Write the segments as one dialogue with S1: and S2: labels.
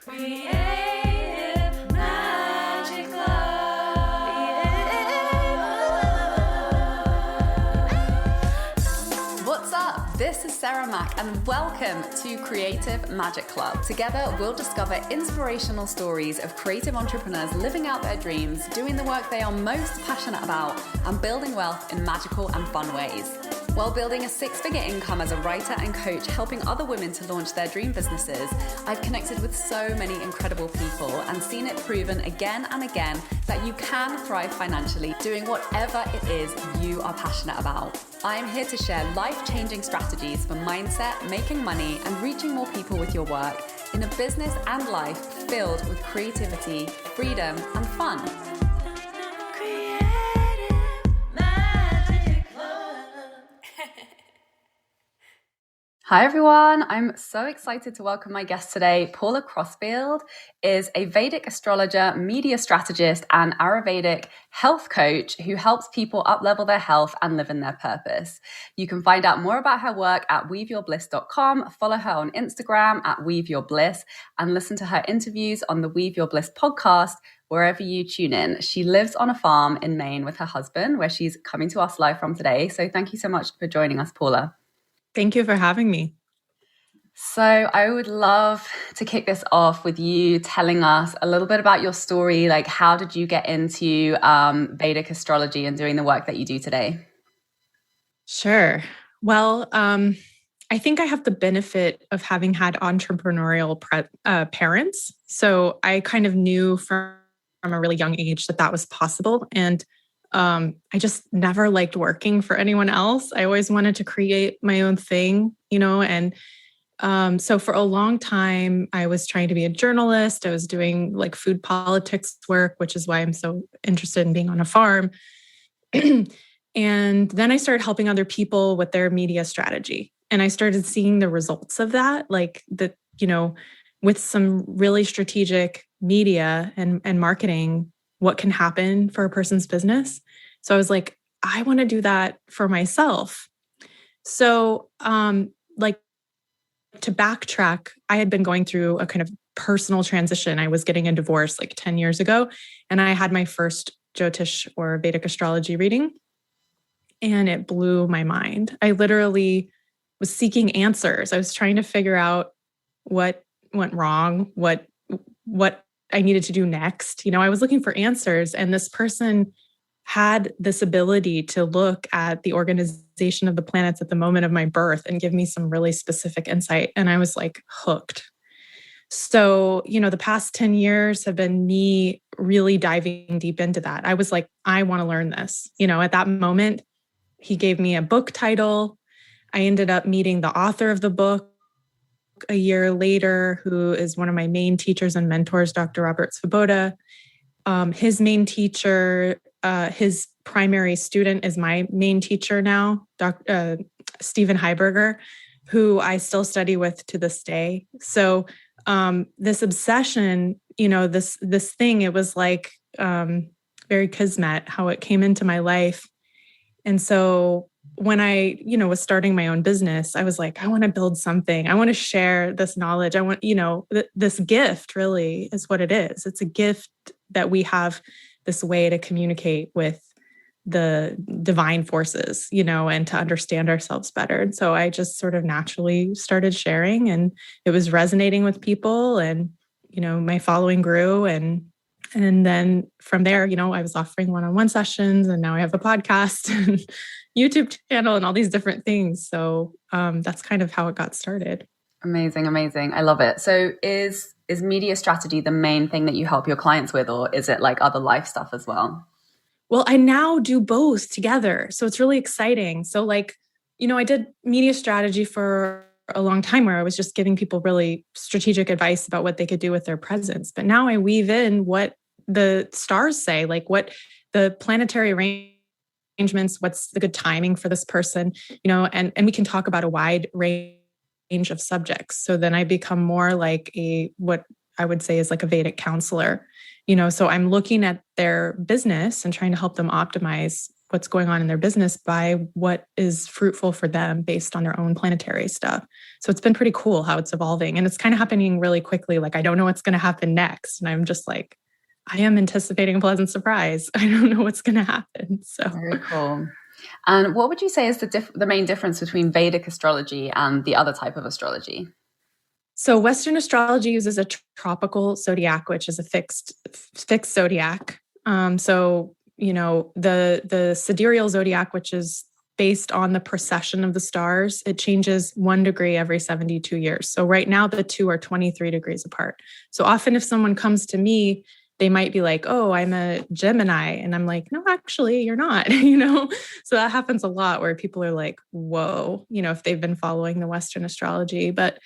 S1: Creative Magic Club. What's up? This is Sarah Mack and welcome to Creative Magic Club. Together, we'll discover inspirational stories of creative entrepreneurs living out their dreams, doing the work they are most passionate about, and building wealth in magical and fun ways. While building a six-figure income as a writer and coach, helping other women to launch their dream businesses, I've connected with so many incredible people and seen it proven again and again that you can thrive financially doing whatever it is you are passionate about. I am here to share life-changing strategies for mindset, making money, and reaching more people with your work in a business and life filled with creativity, freedom, and fun. Hi everyone, I'm so excited to welcome my guest today. Paula Crossfield is a Vedic astrologer, media strategist, and Ayurvedic health coach who helps people up-level their health and live in their purpose. You can find out more about her work at weaveyourbliss.com, follow her on Instagram at weaveyourbliss, and listen to her interviews on the Weave Your Bliss podcast wherever you tune in. She lives on a farm in Maine with her husband, where she's coming to us live from today. So thank you so much for joining us, Paula.
S2: Thank you for having me.
S1: So I would love to kick this off with you telling us a little bit about your story. Like, how did you get into Vedic astrology and doing the work that you do today?
S2: Sure. Well, I think I have the benefit of having had entrepreneurial parents. So I kind of knew from a really young age that was possible. And I just never liked working for anyone else. I always wanted to create my own thing, and so for a long time, I was trying to be a journalist. I was doing like food politics work, which is why I'm so interested in being on a farm. And then I started helping other people with their media strategy. And I started seeing the results of that, with some really strategic media and marketing, what can happen for a person's business. So I was like, I want to do that for myself. So, to backtrack, I had been going through a kind of personal transition. I was getting a divorce like 10 years ago, and I had my first Jyotish or Vedic astrology reading, and it blew my mind. I literally was seeking answers. I was trying to figure out what went wrong, what I needed to do next. I was looking for answers, and this person had this ability to look at the organization of the planets at the moment of my birth and give me some really specific insight. And I was like hooked. So, the past 10 years have been me really diving deep into that. I was like, I want to learn this. At that moment, he gave me a book title. I ended up meeting the author of the book a year later, who is one of my main teachers and mentors, Dr. Robert Svoboda. His main teacher, his primary student is my main teacher now, Dr. Stephen Heiberger, who I still study with to this day. So this obsession, this thing, it was like very kismet how it came into my life. And so when I, was starting my own business, I was like, I want to build something. I want to share this knowledge. I want, this gift really is what it is. It's a gift that we have this way to communicate with the divine forces, and to understand ourselves better. And so I just sort of naturally started sharing, and it was resonating with people, and, my following grew. And then from there, I was offering one-on-one sessions, and now I have a podcast and YouTube channel and all these different things. So that's kind of how it got started.
S1: Amazing. I love it. So is media strategy the main thing that you help your clients with, or is it like other life stuff as well?
S2: Well, I now do both together. So it's really exciting. So I did media strategy for a long time where I was just giving people really strategic advice about what they could do with their presence. But now I weave in what the stars say, like what the planetary arrangements, what's the good timing for this person, and we can talk about a wide range of subjects. So then I become more like what I would say is like a Vedic counselor, so I'm looking at their business and trying to help them optimize what's going on in their business by what is fruitful for them based on their own planetary stuff. So it's been pretty cool how it's evolving, and it's kind of happening really quickly. Like, I don't know what's going to happen next. And I'm just like, I am anticipating a pleasant surprise. I don't know what's going to happen. So
S1: very cool. And what would you say is the main difference between Vedic astrology and the other type of astrology?
S2: So Western astrology uses a tropical zodiac, which is a fixed zodiac. So, the sidereal zodiac, which is based on the precession of the stars, it changes 1 degree every 72 years. So right now the two are 23 degrees apart. So often if someone comes to me, they might be like, oh, I'm a Gemini. And I'm like, no, actually, you're not, So that happens a lot where people are like, whoa, if they've been following the Western astrology. But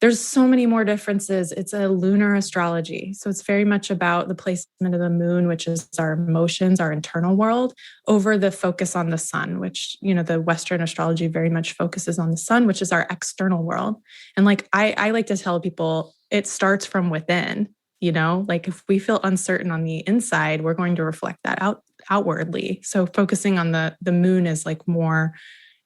S2: there's so many more differences. It's a lunar astrology. So it's very much about the placement of the moon, which is our emotions, our internal world, over the focus on the sun, which, the Western astrology very much focuses on the sun, which is our external world. And I like to tell people, it starts from within, if we feel uncertain on the inside, we're going to reflect that outwardly. So focusing on the moon is like more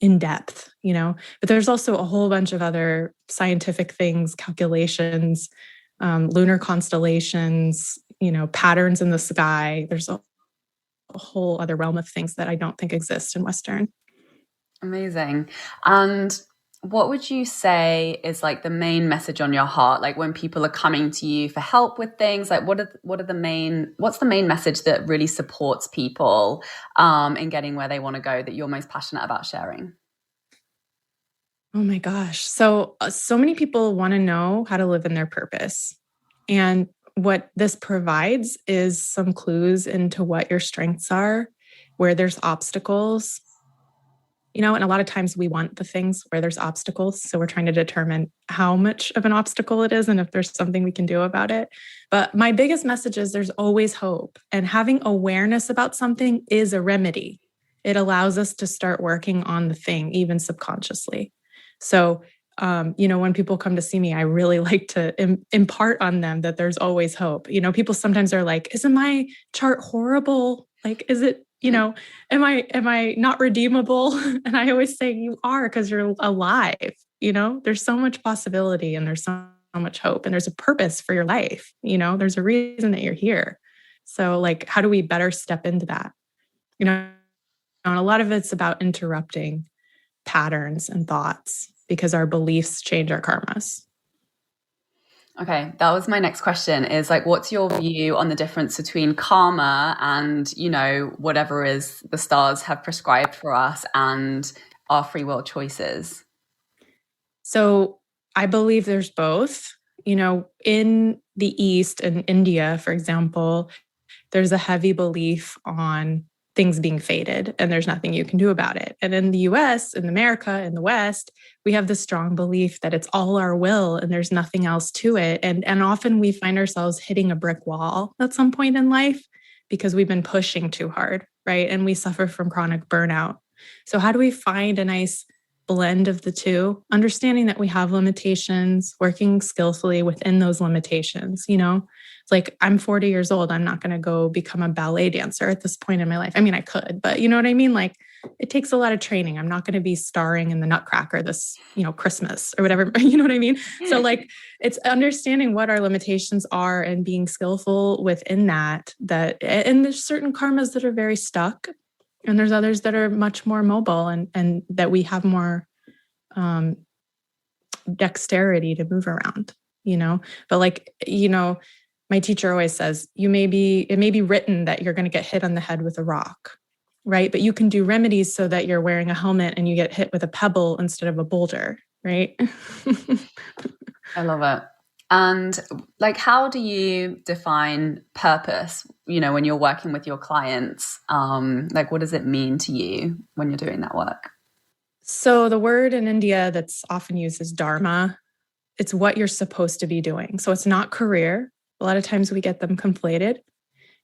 S2: in depth, but there's also a whole bunch of other scientific things, calculations, lunar constellations, patterns in the sky. There's a whole other realm of things that I don't think exist in Western.
S1: Amazing. And what would you say is like the main message on your heart? Like when people are coming to you for help with things, like what's the main message that really supports people in getting where they want to go, that you're most passionate about sharing?
S2: Oh my gosh. So many people want to know how to live in their purpose. And what this provides is some clues into what your strengths are, where there's obstacles. And a lot of times we want the things where there's obstacles. So we're trying to determine how much of an obstacle it is and if there's something we can do about it. But my biggest message is there's always hope. And having awareness about something is a remedy. It allows us to start working on the thing, even subconsciously. So, when people come to see me, I really like to impart on them that there's always hope. People sometimes are like, isn't my chart horrible? Like, is it, am I not redeemable? And I always say you are, because you're alive. There's so much possibility and there's so much hope and there's a purpose for your life. There's a reason that you're here. So like, how do we better step into that? And a lot of it's about interrupting patterns and thoughts because our beliefs change our karmas.
S1: Okay, that was my next question is like, what's your view on the difference between karma and, whatever is the stars have prescribed for us and our free will choices?
S2: So I believe there's both. In the East, in India, for example, there's a heavy belief on things being fated and there's nothing you can do about it. And in the US, in America, in the West, we have this strong belief that it's all our will and there's nothing else to it. And often we find ourselves hitting a brick wall at some point in life because we've been pushing too hard, right? And we suffer from chronic burnout. So how do we find a nice blend of the two, understanding that we have limitations, working skillfully within those limitations? It's like, I'm 40 years old. I'm not going to go become a ballet dancer at this point in my life. I mean, I could, but you know what I mean? Like, it takes a lot of training. I'm not going to be starring in the Nutcracker this, Christmas or whatever, you know what I mean? So like, it's understanding what our limitations are and being skillful within that, and there's certain karmas that are very stuck and there's others that are much more mobile and that we have more dexterity to move around, but like, my teacher always says, it may be written that you're going to get hit on the head with a rock, right? But you can do remedies so that you're wearing a helmet and you get hit with a pebble instead of a boulder, right?
S1: I love it. And like, how do you define purpose, when you're working with your clients? Like, what does it mean to you when you're doing that work?
S2: So the word in India that's often used is dharma. It's what you're supposed to be doing. So it's not career. A lot of times we get them conflated.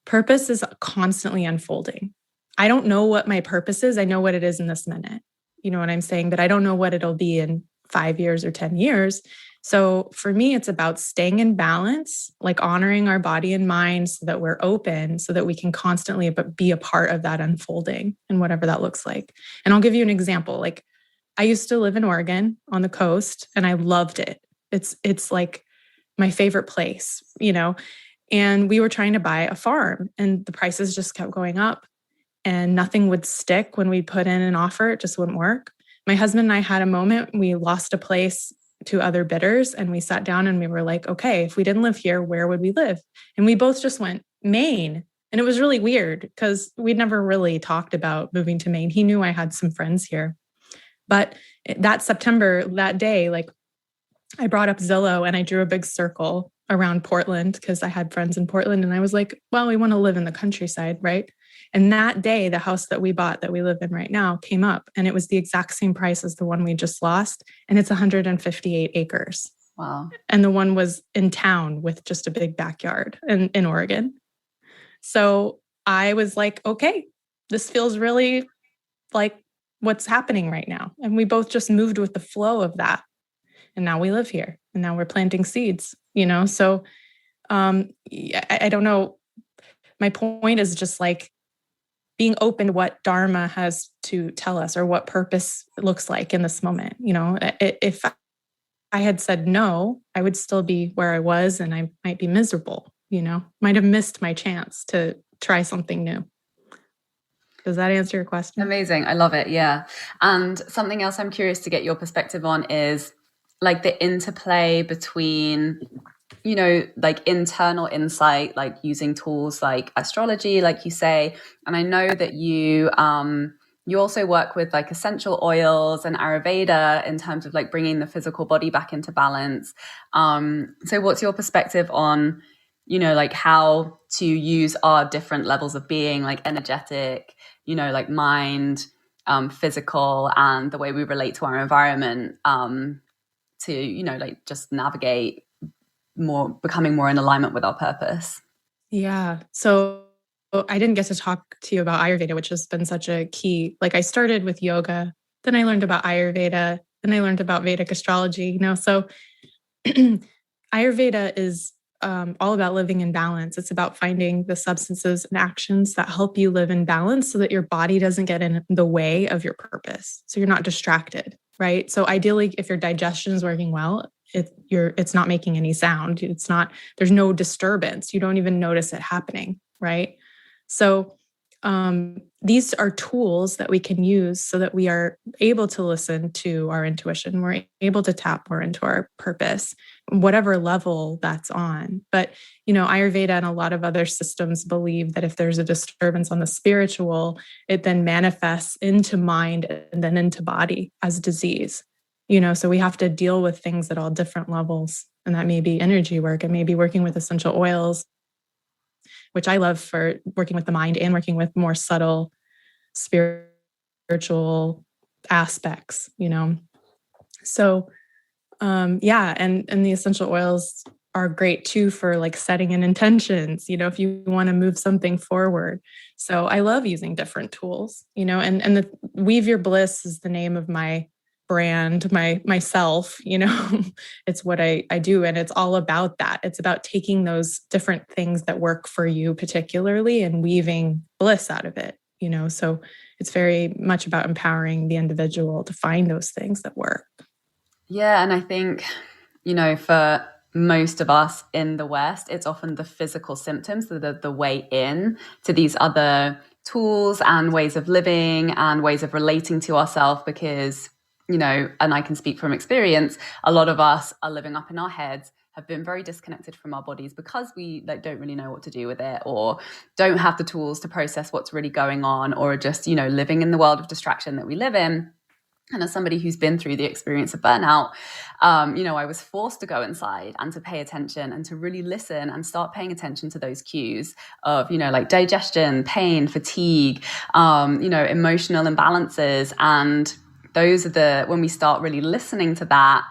S2: Purpose is constantly unfolding. I don't know what my purpose is. I know what it is in this minute. You know what I'm saying? But I don't know what it'll be in 5 years or 10 years. So for me, it's about staying in balance, like honoring our body and mind so that we're open, so that we can constantly be a part of that unfolding and whatever that looks like. And I'll give you an example. Like I used to live in Oregon on the coast and I loved it. It's like my favorite place, and we were trying to buy a farm and the prices just kept going up and nothing would stick when we put in an offer. It just wouldn't work. My husband and I had a moment. We lost a place to other bidders and we sat down and we were like, okay, if we didn't live here, where would we live? And we both just went, Maine. And it was really weird because we'd never really talked about moving to Maine. He knew I had some friends here. But that September, that day, like I brought up Zillow and I drew a big circle around Portland because I had friends in Portland. And I was like, well, we want to live in the countryside, right? And that day, the house that we bought that we live in right now came up and it was the exact same price as the one we just lost. And it's 158 acres.
S1: Wow.
S2: And the one was in town with just a big backyard in Oregon. So I was like, okay, this feels really like what's happening right now. And we both just moved with the flow of that. And now we live here and now we're planting seeds, So I don't know. My point is just like being open to what Dharma has to tell us or what purpose looks like in this moment. If I had said no, I would still be where I was and I might be miserable, might have missed my chance to try something new. Does that answer your question?
S1: Amazing. I love it. Yeah. And something else I'm curious to get your perspective on is like the interplay between, like internal insight, like using tools like astrology, like you say. And I know that you also work with like essential oils and Ayurveda in terms of like bringing the physical body back into balance. So what's your perspective on, like how to use our different levels of being, like energetic, like mind, physical, and the way we relate to our environment, to, like just navigate becoming more in alignment with our purpose?
S2: Yeah. So I didn't get to talk to you about Ayurveda, which has been such a key. Like I started with yoga, then I learned about Ayurveda, then I learned about Vedic astrology, So Ayurveda is all about living in balance. It's about finding the substances and actions that help you live in balance so that your body doesn't get in the way of your purpose. So you're not distracted, right? So ideally, if your digestion is working well, it's not making any sound. There's no disturbance. You don't even notice it happening, right? So these are tools that we can use so that we are able to listen to our intuition. We're able to tap more into our purpose, whatever level that's on. But, Ayurveda and a lot of other systems believe that if there's a disturbance on the spiritual, it then manifests into mind and then into body as disease. So we have to deal with things at all different levels. And that may be energy work. It may be working with essential oils, which I love for working with the mind and working with more subtle spiritual aspects, So, and the essential oils are great too for like setting in intentions, if you want to move something forward. So I love using different tools, and the Weave Your Bliss is the name of my brand, myself, it's what I do. And it's all about that. It's about taking those different things that work for you particularly and weaving bliss out of it, so it's very much about empowering the individual to find those things that work.
S1: Yeah. And I think, for most of us in the West, it's often the physical symptoms that are the way in to these other tools and ways of living and ways of relating to ourselves because, and I can speak from experience, a lot of us are living up in our heads, have been very disconnected from our bodies because we don't really know what to do with it or don't have the tools to process what's really going on or are just, living in the world of distraction that we live in. And as somebody who's been through the experience of burnout, I was forced to go inside and to pay attention and to really listen and start paying attention to those cues of, like digestion, pain, fatigue, emotional imbalances. And those are when we start really listening to that,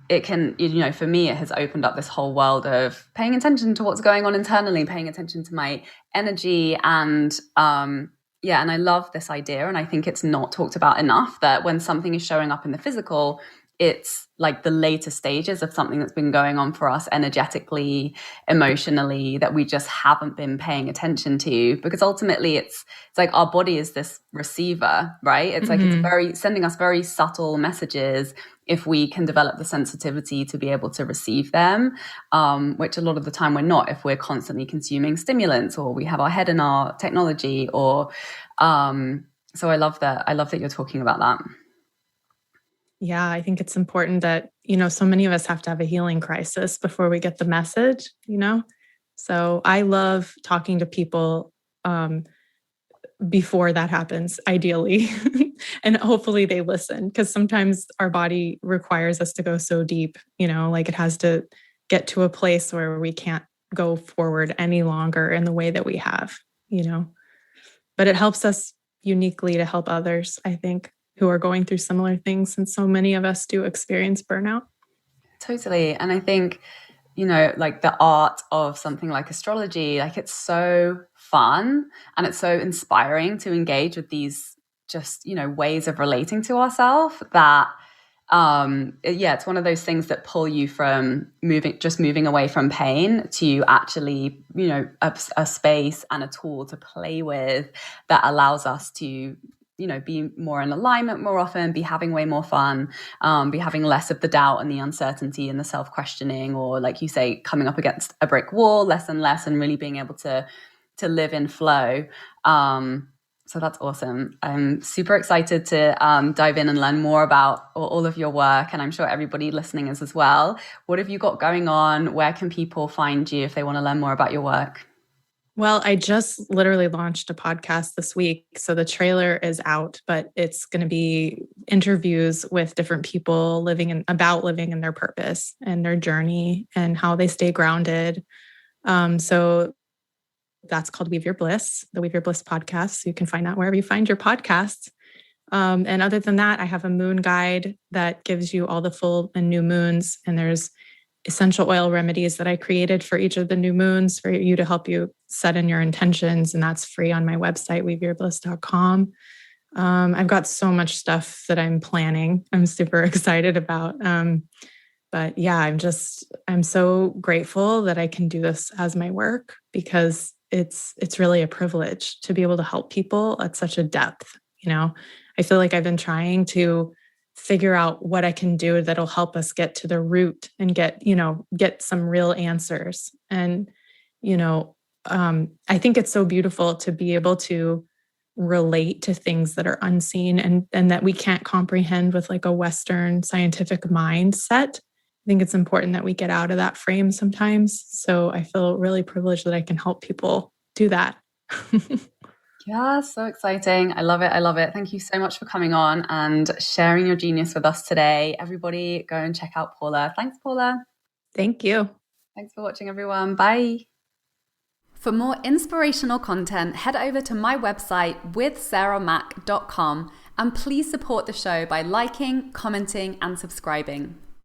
S1: it can, for me, it has opened up this whole world of paying attention to what's going on internally, paying attention to my energy and, and I love this idea. And I think it's not talked about enough that when something is showing up in the physical, it's like the later stages of something that's been going on for us energetically, emotionally, that we just haven't been paying attention to, because ultimately it's like our body is this receiver, right? It's like it's sending us very subtle messages if we can develop the sensitivity to be able to receive them, which a lot of the time we're not if we're constantly consuming stimulants or we have our head in our technology or so I love that you're talking about that.
S2: Yeah, I think it's important that, so many of us have to have a healing crisis before we get the message, So I love talking to people before that happens, ideally, and hopefully they listen, because sometimes our body requires us to go so deep, like it has to get to a place where we can't go forward any longer in the way that we have, But it helps us uniquely to help others, I think, who are going through similar things, since so many of us do experience burnout.
S1: Totally. And I think, like the art of something like astrology, like it's so fun and it's so inspiring to engage with these just, ways of relating to ourselves that, it's one of those things that pull you from moving away from pain to actually, a space and a tool to play with that allows us to, be more in alignment more often, be having way more fun, be having less of the doubt and the uncertainty and the self-questioning, or like you say, coming up against a brick wall less and less, and really being able to live in flow. So that's awesome. I'm super excited to dive in and learn more about all of your work. And I'm sure everybody listening is as well. What have you got going on? Where can people find you if they want to learn more about your work?
S2: Well, I just literally launched a podcast this week. So the trailer is out, but it's going to be interviews with different people living in their purpose and their journey and how they stay grounded. So that's called Weave Your Bliss, the Weave Your Bliss podcast. So you can find that wherever you find your podcasts. And other than that, I have a moon guide that gives you all the full and new moons. And there's essential oil remedies that I created for each of the new moons for you to help you set in your intentions. And that's free on my website, weaveyourbliss.com. I've got so much stuff that I'm planning. I'm super excited about. But yeah, I'm so grateful that I can do this as my work, because it's really a privilege to be able to help people at such a depth. I feel like I've been trying to figure out what I can do that'll help us get to the root and get some real answers. And, I think it's so beautiful to be able to relate to things that are unseen and that we can't comprehend with like a Western scientific mindset. I think it's important that we get out of that frame sometimes. So I feel really privileged that I can help people do that.
S1: Yeah, so exciting. I love it. I love it. Thank you so much for coming on and sharing your genius with us today. Everybody go and check out Paula. Thanks, Paula.
S2: Thank you.
S1: Thanks for watching, everyone. Bye. For more inspirational content, head over to my website withsarahmac.com and please support the show by liking, commenting, and subscribing.